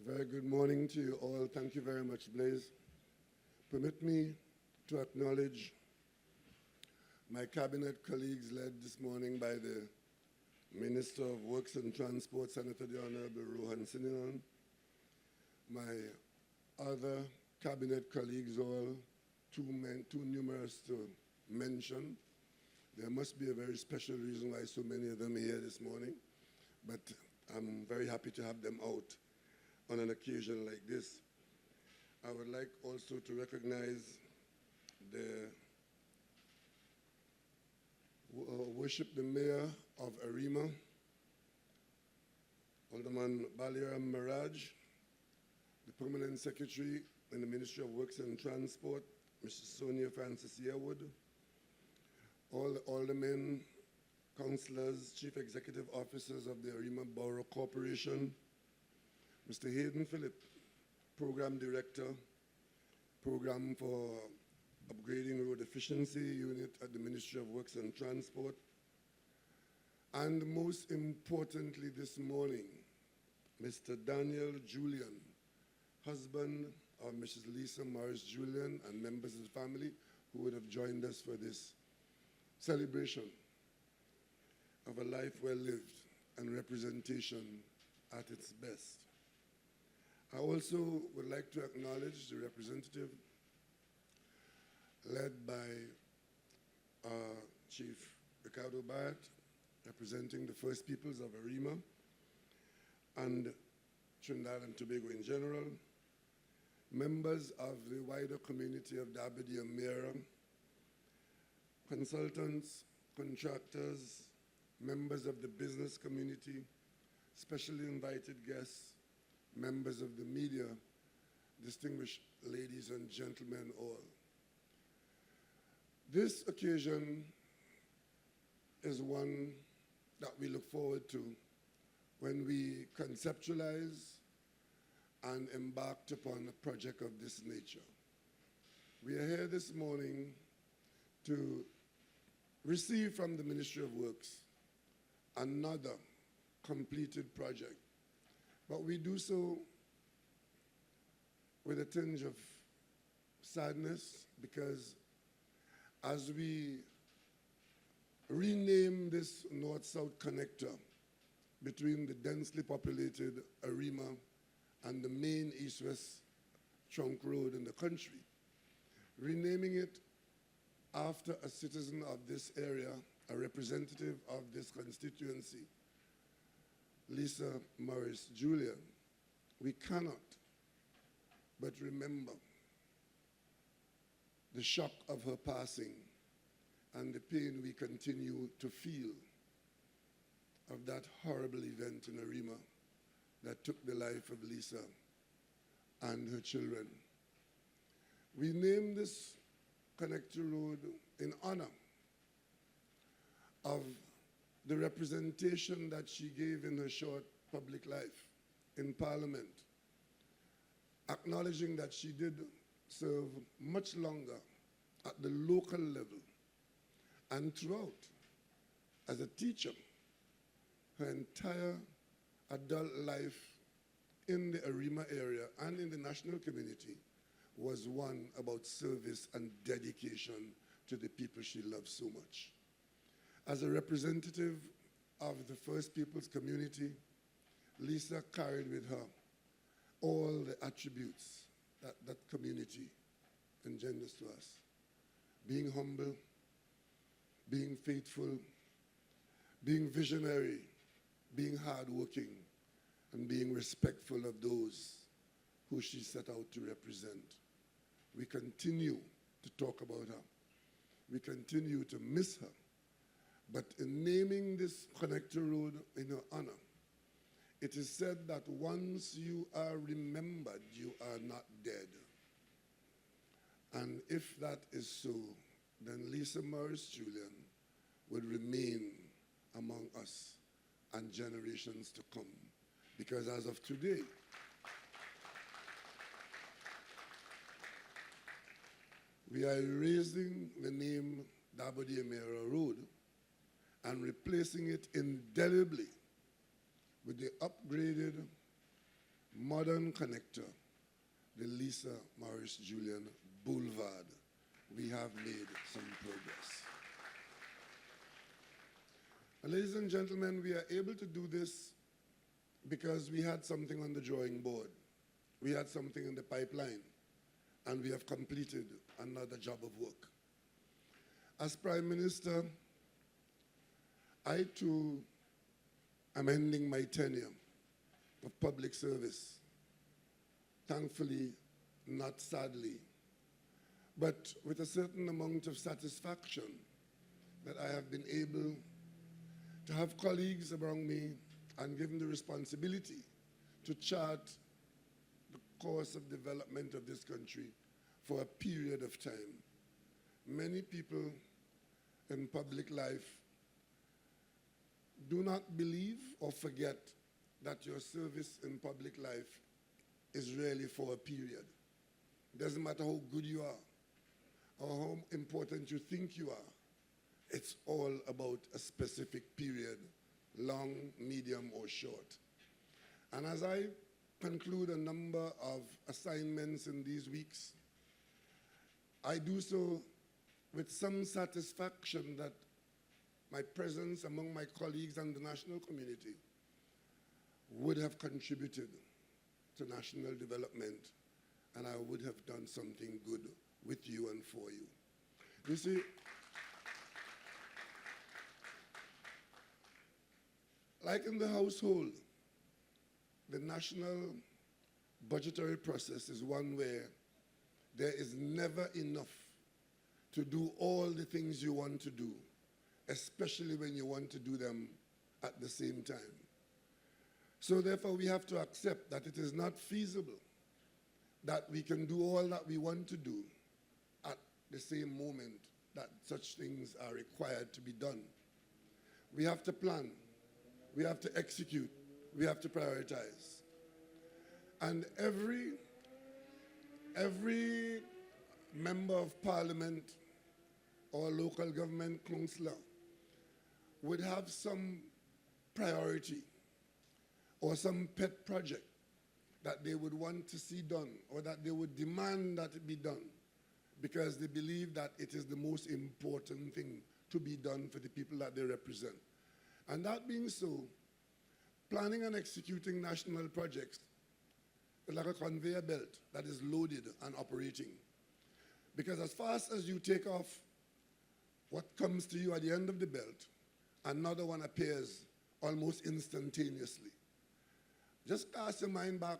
Very good morning to you all. Thank you very much, Blaise. Permit me to acknowledge my cabinet colleagues led this morning by the Minister of Works and Transport, Senator the Honorable Rohan Sininan, my other cabinet colleagues, all too numerous to mention. There must be a very special reason why so many of them are here this morning, but I'm very happy to have them out on an occasion like this. I would like also to recognize worship the Mayor of Arima, Alderman Baliram Miraj, the Permanent Secretary in the Ministry of Works and Transport, Mrs. Sonia Francis Yearwood, all the aldermen, councillors, chief executive officers of the Arima Borough Corporation, Mr. Hayden Phillip, Program Director, Program for Upgrading Road Efficiency Unit at the Ministry of Works and Transport, and most importantly this morning, Mr. Daniel Julian, husband of Mrs. Lisa Morris-Julian, and members of the family who would have joined us for this celebration of a life well lived and representation at its best. I also would like to acknowledge the representative led by Chief Ricardo Barrett, representing the First Peoples of Arima and Trinidad and Tobago in general, members of the wider community of Dabadi and Mira, consultants, contractors, members of the business community, specially invited guests, members of the media, distinguished ladies and gentlemen all. This occasion is one that we look forward to when we conceptualize and embarked upon a project of this nature. We are here this morning to receive from the Ministry of Works another completed project, but we do so with a tinge of sadness because as we rename this north-south connector between the densely populated Arima and the main east-west trunk road in the country, renaming it after a citizen of this area, a representative of this constituency, Lisa Morris-Julian, we cannot but remember the shock of her passing and the pain we continue to feel of that horrible event in Arima that took the life of Lisa and her children. We named this connector road in honor of the representation that she gave in her short public life in Parliament, acknowledging that she did serve much longer at the local level and throughout as a teacher. Her entire adult life in the Arima area and in the national community was one about service and dedication to the people she loved so much. As a representative of the First Peoples community, Lisa carried with her all the attributes that that community engenders to us. Being humble, being faithful, being visionary, being hardworking, and being respectful of those who she set out to represent. We continue to talk about her. We continue to miss her. But in naming this connector road in her honor, it is said that once you are remembered, you are not dead. And if that is so, then Lisa Morris-Julian will remain among us and generations to come. Because as of today, we are erasing the name Dabadi Emera Road and replacing it indelibly with the upgraded modern connector, the Lisa Morris-Julian Boulevard. We have made some progress. And ladies and gentlemen, we are able to do this because we had something on the drawing board. We had something in the pipeline, and we have completed another job of work. As Prime Minister, I too am ending my tenure of public service. Thankfully, not sadly, but with a certain amount of satisfaction that I have been able to have colleagues around me and given the responsibility to chart the course of development of this country for a period of time. Many people in public life do not believe or forget that your service in public life is really for a period. It doesn't matter how good you are or how important you think you are. It's all about a specific period, long, medium, or short. And as I conclude a number of assignments in these weeks, I do so with some satisfaction that my presence among my colleagues and the national community would have contributed to national development, and I would have done something good with you and for you. You see, like in the household, the national budgetary process is one where there is never enough to do all the things you want to do, especially when you want to do them at the same time. So therefore, we have to accept that it is not feasible that we can do all that we want to do at the same moment that such things are required to be done. We have to plan. We have to execute. We have to prioritize. And every member of parliament or local government councillor would have some priority or some pet project that they would want to see done or that they would demand that it be done because they believe that it is the most important thing to be done for the people that they represent. And that being so, planning and executing national projects is like a conveyor belt that is loaded and operating. Because as fast as you take off, what comes to you at the end of the belt, another one appears almost instantaneously. Just cast your mind back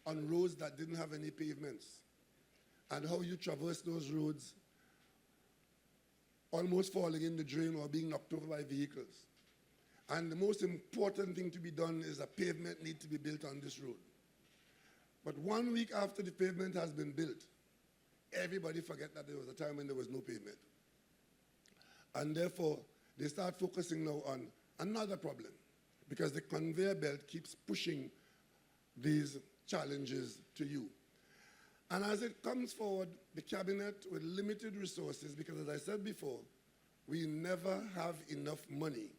on roads that didn't have any pavements and how you traverse those roads almost falling in the drain or being knocked over by vehicles. And the most important thing to be done is a pavement needs to be built on this road. But 1 week after the pavement has been built, everybody forget that there was a time when there was no pavement. And therefore, they start focusing now on another problem because the conveyor belt keeps pushing these challenges to you. And as it comes forward, the cabinet with limited resources, because as I said before, we never have enough money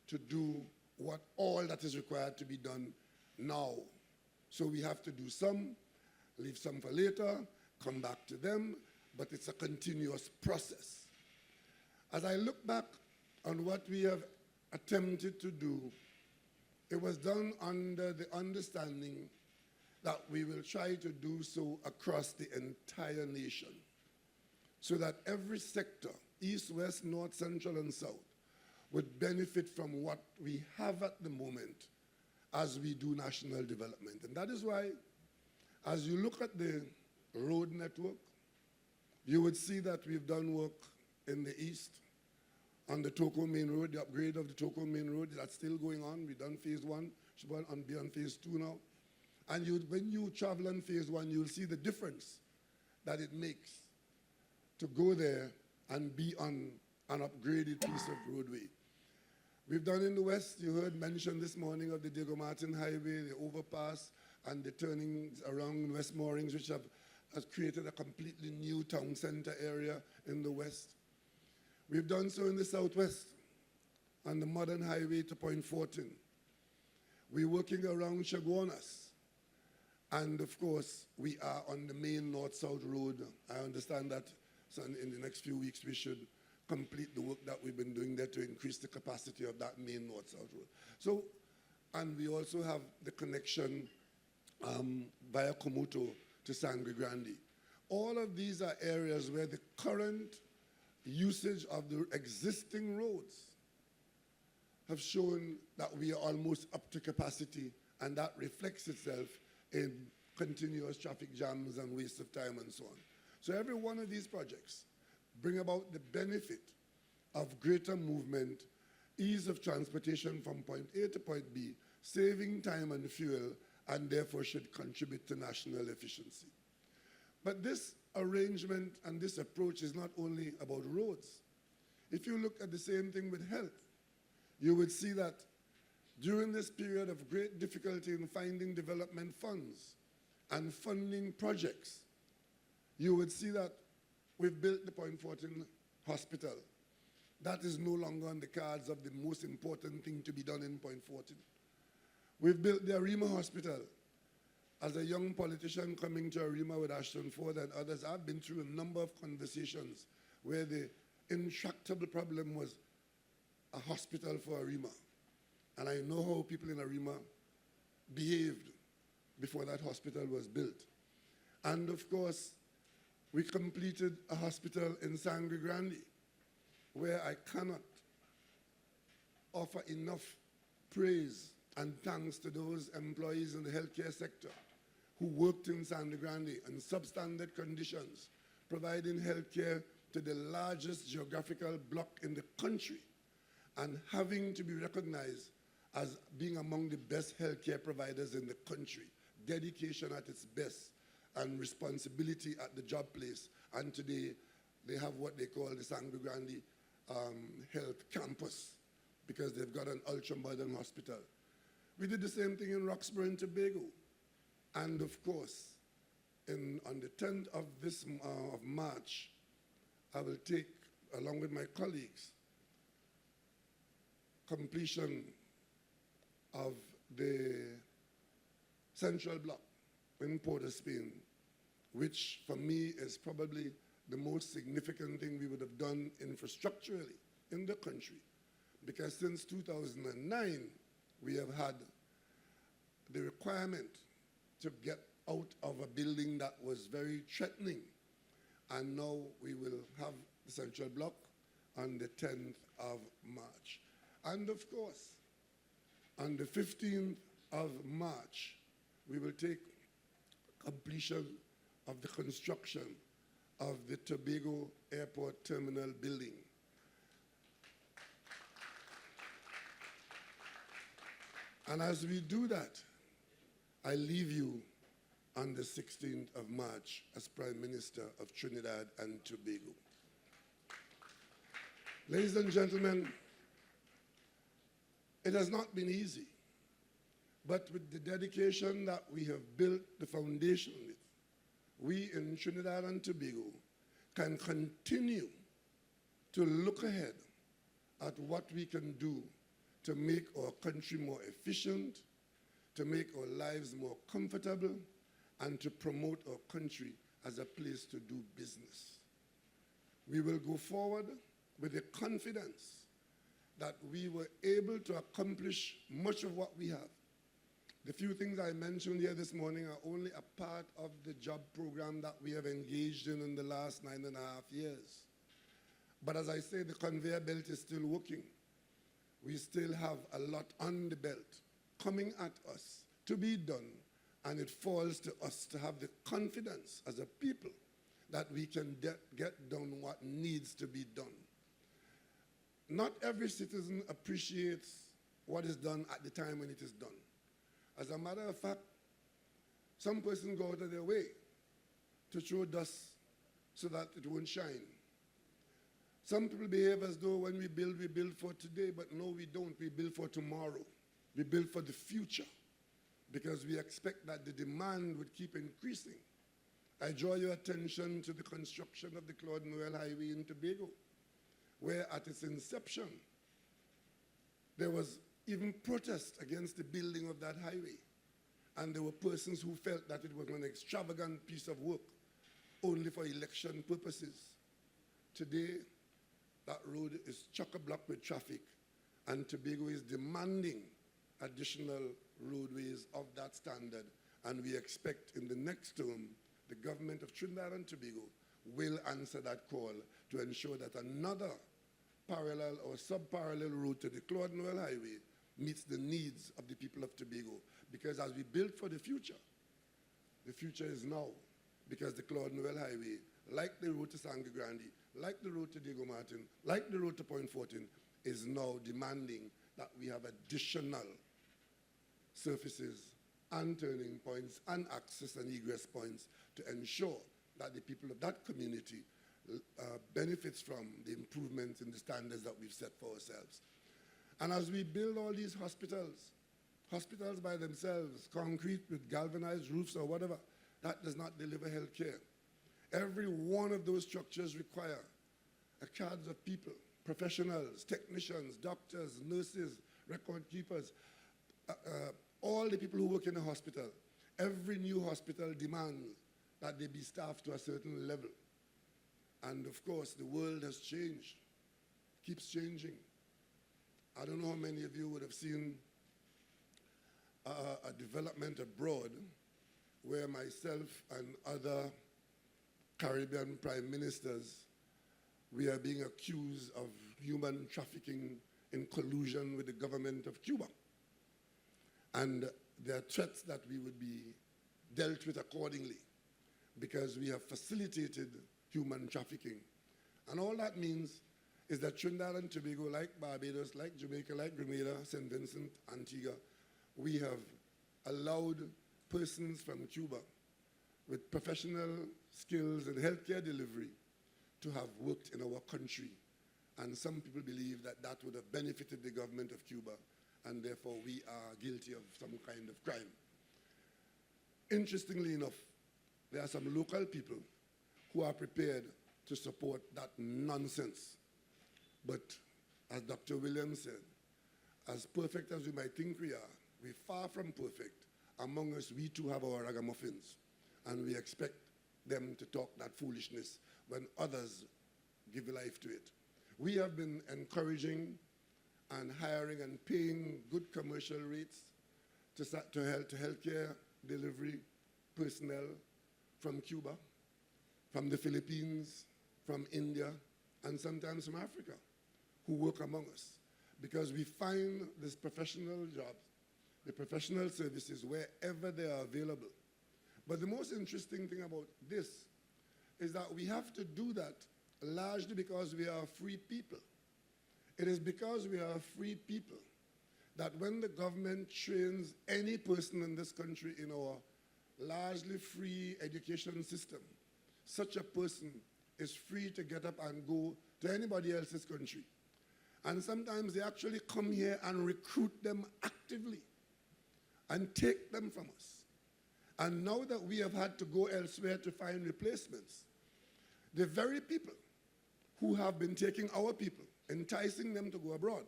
to do what all that is required to be done now. So we have to do some, leave some for later, come back to them, but it's a continuous process. As I look back on what we have attempted to do, it was done under the understanding that we will try to do so across the entire nation, so that every sector, east, west, north, central, and south, would benefit from what we have at the moment as we do national development. And that is why, as you look at the road network, you would see that we've done work in the east on the Toko Main Road, the upgrade of the Toko Main Road, that's still going on. We've done phase 1, should be on phase 2 now. And when you travel on phase 1, you'll see the difference that it makes to go there and be on an upgraded piece of roadway. We've done in the west, you heard mention this morning of the Diego Martin Highway, the overpass, and the turnings around West Moorings, which has created a completely new town center area in the west. We've done so in the southwest, on the modern highway to Point Fortin. We're working around Chaguanas And of course, we are on the main north-south road. I understand that in the next few weeks we should complete the work that we've been doing there to increase the capacity of that main north-south road. So, and we also have the connection via Komuto to Sangre Grande. All of these are areas where the current usage of the existing roads have shown that we are almost up to capacity, and that reflects itself in continuous traffic jams and waste of time and so on. So every one of these projects bring about the benefit of greater movement, ease of transportation from point A to point B, saving time and fuel, and therefore should contribute to national efficiency. But this arrangement and this approach is not only about roads. If you look at the same thing with health, you would see that during this period of great difficulty in finding development funds and funding projects, you would see that we've built the Point Fortin Hospital. That is no longer on the cards of the most important thing to be done in Point Fortin. We've built the Arima Hospital. As a young politician coming to Arima with Ashton Ford and others, I've been through a number of conversations where the intractable problem was a hospital for Arima. And I know how people in Arima behaved before that hospital was built. And of course, we completed a hospital in Sangre Grande, where I cannot offer enough praise and thanks to those employees in the healthcare sector who worked in Sangre Grande in substandard conditions, providing healthcare to the largest geographical block in the country, and having to be recognized as being among the best healthcare providers in the country, dedication at its best, and responsibility at the job place. And today, they have what they call the Sangre Grande Health Campus, because they've got an ultra-modern hospital. We did the same thing in Roxborough and Tobago. And of course, on the 10th of of March, I will take, along with my colleagues, completion of the Central Block in Port of Spain, which for me is probably the most significant thing we would have done infrastructurally in the country. Because since 2009, we have had the requirement to get out of a building that was very threatening. And now we will have the Central Block on the 10th of March. And of course, on the 15th of March, we will take completion of the construction of the Tobago Airport Terminal building. And as we do that, I leave you on the 16th of March as Prime Minister of Trinidad and Tobago. Ladies and gentlemen, it has not been easy, but with the dedication that we have built the foundation with, we in Trinidad and Tobago can continue to look ahead at what we can do to make our country more efficient, to make our lives more comfortable, and to promote our country as a place to do business. We will go forward with the confidence that we were able to accomplish much of what we have. The few things I mentioned here this morning are only a part of the job program that we have engaged in the last 9.5 years. But as I say, the conveyor belt is still working. We still have a lot on the belt coming at us to be done, and it falls to us to have the confidence as a people that we can get done what needs to be done. Not every citizen appreciates what is done at the time when it is done. As a matter of fact, some persons go out of their way to throw dust so that it won't shine. Some people behave as though when we build for today, but no, we don't. We build for tomorrow. We build for the future because we expect that the demand would keep increasing. I draw your attention to the construction of the Claude Noel Highway in Tobago, where at its inception, there was even protest against the building of that highway. And there were persons who felt that it was an extravagant piece of work, only for election purposes. Today, that road is chock-a-block with traffic, and Tobago is demanding additional roadways of that standard. And we expect in the next term, the government of Trinidad and Tobago will answer that call to ensure that another parallel or sub-parallel route to the Claude Noel Highway meets the needs of the people of Tobago. Because as we build for the future is now. Because the Claude Noel Highway, like the road to Sangre Grande, like the road to Diego Martin, like the road to Point Fortin, is now demanding that we have additional surfaces and turning points and access and egress points to ensure that the people of that community benefits from the improvements in the standards that we've set for ourselves. And as we build all these hospitals by themselves, concrete with galvanized roofs or whatever, that does not deliver health care. Every one of those structures require a cadre of people, professionals, technicians, doctors, nurses, record keepers, all the people who work in a hospital. Every new hospital demands that they be staffed to a certain level. And of course, the world has changed, keeps changing. I don't know how many of you would have seen a development abroad where myself and other Caribbean prime ministers, we are being accused of human trafficking in collusion with the government of Cuba. And there are threats that we would be dealt with accordingly because we have facilitated human trafficking. And all that means is that Trinidad and Tobago, like Barbados, like Jamaica, like Grenada, St. Vincent, Antigua, we have allowed persons from Cuba with professional skills in healthcare delivery to have worked in our country. And some people believe that that would have benefited the government of Cuba, and therefore we are guilty of some kind of crime. Interestingly enough, there are some local people who are prepared to support that nonsense. But as Dr. Williams said, as perfect as we might think we are, we're far from perfect. Among us, we too have our ragamuffins, and we expect them to talk that foolishness when others give life to it. We have been encouraging and hiring and paying good commercial rates to healthcare delivery personnel from Cuba, from the Philippines, from India, and sometimes from Africa, who work among us, because we find these professional jobs, the professional services, wherever they are available. But the most interesting thing about this is that we have to do that largely because we are free people. It is because we are free people that when the government trains any person in this country in our largely free education system, such a person is free to get up and go to anybody else's country. And sometimes they actually come here and recruit them actively and take them from us. And now that we have had to go elsewhere to find replacements, the very people who have been taking our people, enticing them to go abroad,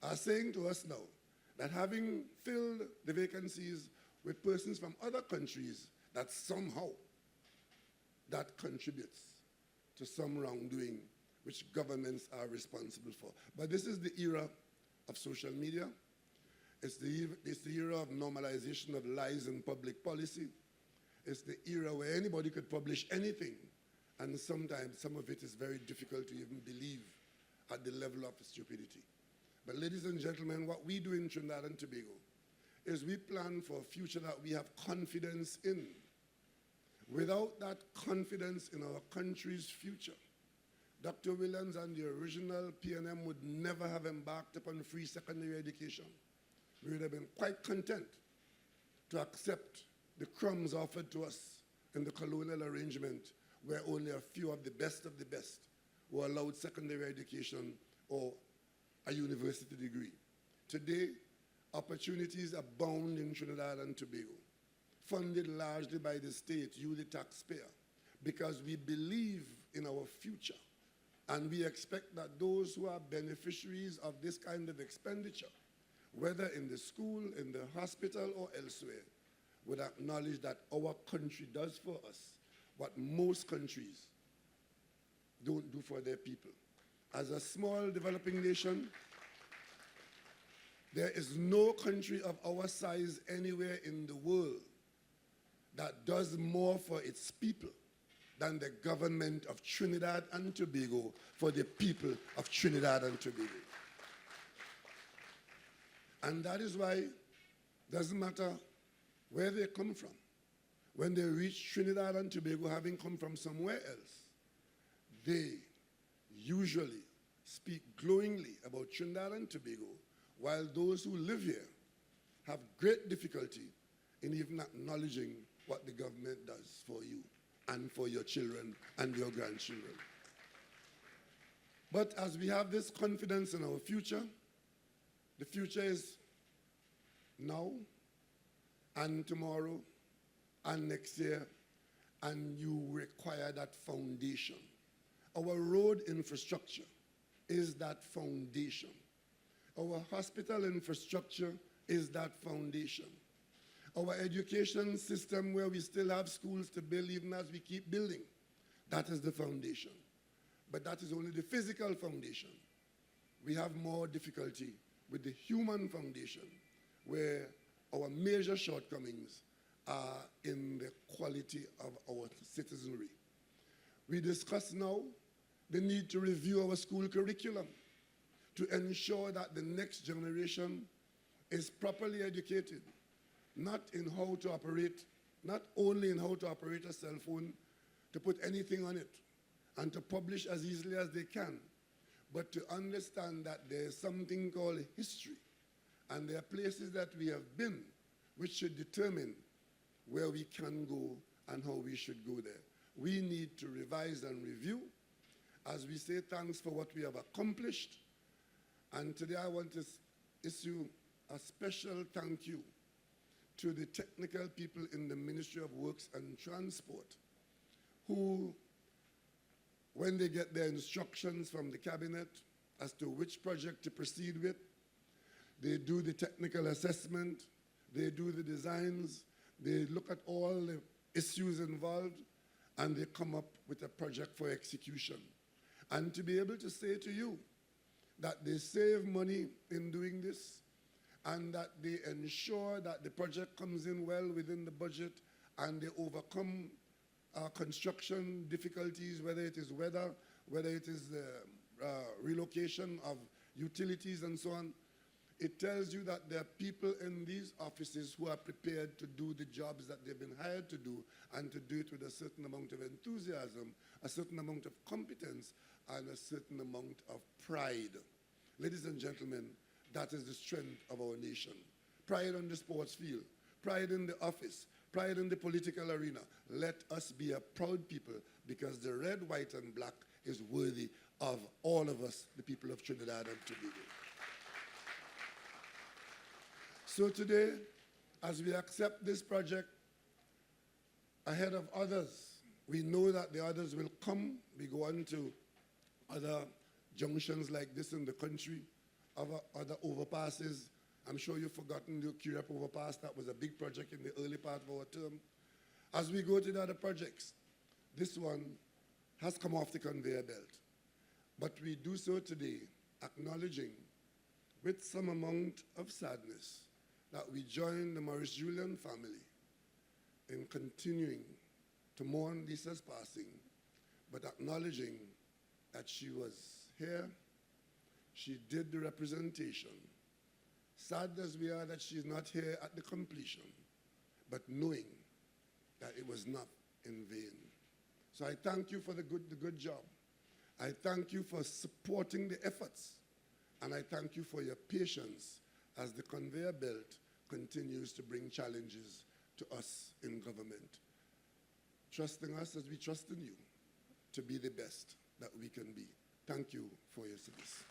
are saying to us now that having filled the vacancies with persons from other countries, that somehow that contributes to some wrongdoing which governments are responsible for. But this is the era of social media. It's the era of normalization of lies in public policy. It's the era where anybody could publish anything, and sometimes some of it is very difficult to even believe at the level of stupidity. But ladies and gentlemen, what we do in Trinidad and Tobago is we plan for a future that we have confidence in. Without that confidence in our country's future, Dr. Williams and the original PNM would never have embarked upon free secondary education. We would have been quite content to accept the crumbs offered to us in the colonial arrangement, where only a few of the best were allowed secondary education or a university degree. Today, opportunities abound in Trinidad and Tobago, funded largely by the state, you the taxpayer, because we believe in our future, and we expect that those who are beneficiaries of this kind of expenditure, whether in the school, in the hospital, or elsewhere, would acknowledge that our country does for us what most countries don't do for their people. As a small developing nation, there is no country of our size anywhere in the world that does more for its people than the government of Trinidad and Tobago for the people of Trinidad and Tobago. And that is why it doesn't matter where they come from. When they reach Trinidad and Tobago, having come from somewhere else, they usually speak glowingly about Trinidad and Tobago, while those who live here have great difficulty in even acknowledging what the government does for you and for your children and your grandchildren. But as we have this confidence in our future, the future is now and tomorrow and next year, and you require that foundation. Our road infrastructure is that foundation. Our hospital infrastructure is that foundation. Our education system, where we still have schools to build even as we keep building, that is the foundation. But that is only the physical foundation. We have more difficulty with the human foundation, where our major shortcomings are in the quality of our citizenry. We discuss now the need to review our school curriculum to ensure that the next generation is properly educated, not in how to operate, not only in how to operate a cell phone, to put anything on it, and to publish as easily as they can, but to understand that there is something called history, and there are places that we have been which should determine where we can go and how we should go there. We need to revise and review as we say thanks for what we have accomplished. And today I want to issue a special thank you to the technical people in the Ministry of Works and Transport, who, when they get their instructions from the cabinet as to which project to proceed with, they do the technical assessment, they do the designs, they look at all the issues involved, and they come up with a project for execution. And to be able to say to you that they save money in doing this, and that they ensure that the project comes in well within the budget, and they overcome construction difficulties, whether it is weather, whether it is the relocation of utilities and so on. It tells you that there are people in these offices who are prepared to do the jobs that they've been hired to do, and to do it with a certain amount of enthusiasm, a certain amount of competence, and a certain amount of pride. Ladies and gentlemen, that is the strength of our nation. Pride on the sports field, pride in the office, pride in the political arena. Let us be a proud people, because the red, white, and black is worthy of all of us, the people of Trinidad and Tobago. So today, as we accept this project ahead of others, we know that the others will come. We go on to other junctions like this in the country, other overpasses. I'm sure you've forgotten the Kirep overpass. That was a big project in the early part of our term. As we go to the other projects, this one has come off the conveyor belt. But we do so today, acknowledging with some amount of sadness that we join the Morris-Julian family in continuing to mourn Lisa's passing, but acknowledging that she was here, she did the representation. Sad as we are that she's not here at the completion, but knowing that it was not in vain. So I thank you for the good job. I thank you for supporting the efforts, and I thank you for your patience as the conveyor belt continues to bring challenges to us in government. Trusting us as we trust in you to be the best that we can be. Thank you for your service.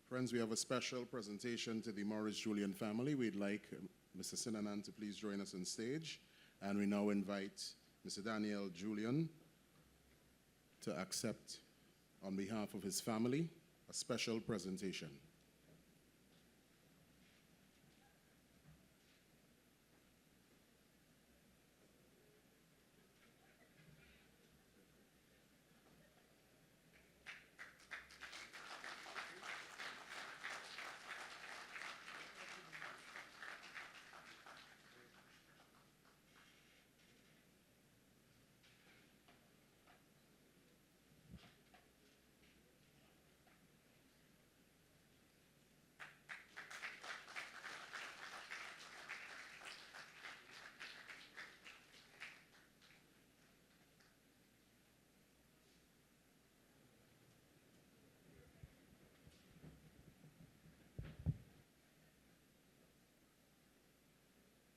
Friends, we have a special presentation to the Morris-Julian family. We'd like Mr. Sinanan to please join us on stage. And we now invite Mr. Daniel Julian to accept, on behalf of his family, a special presentation.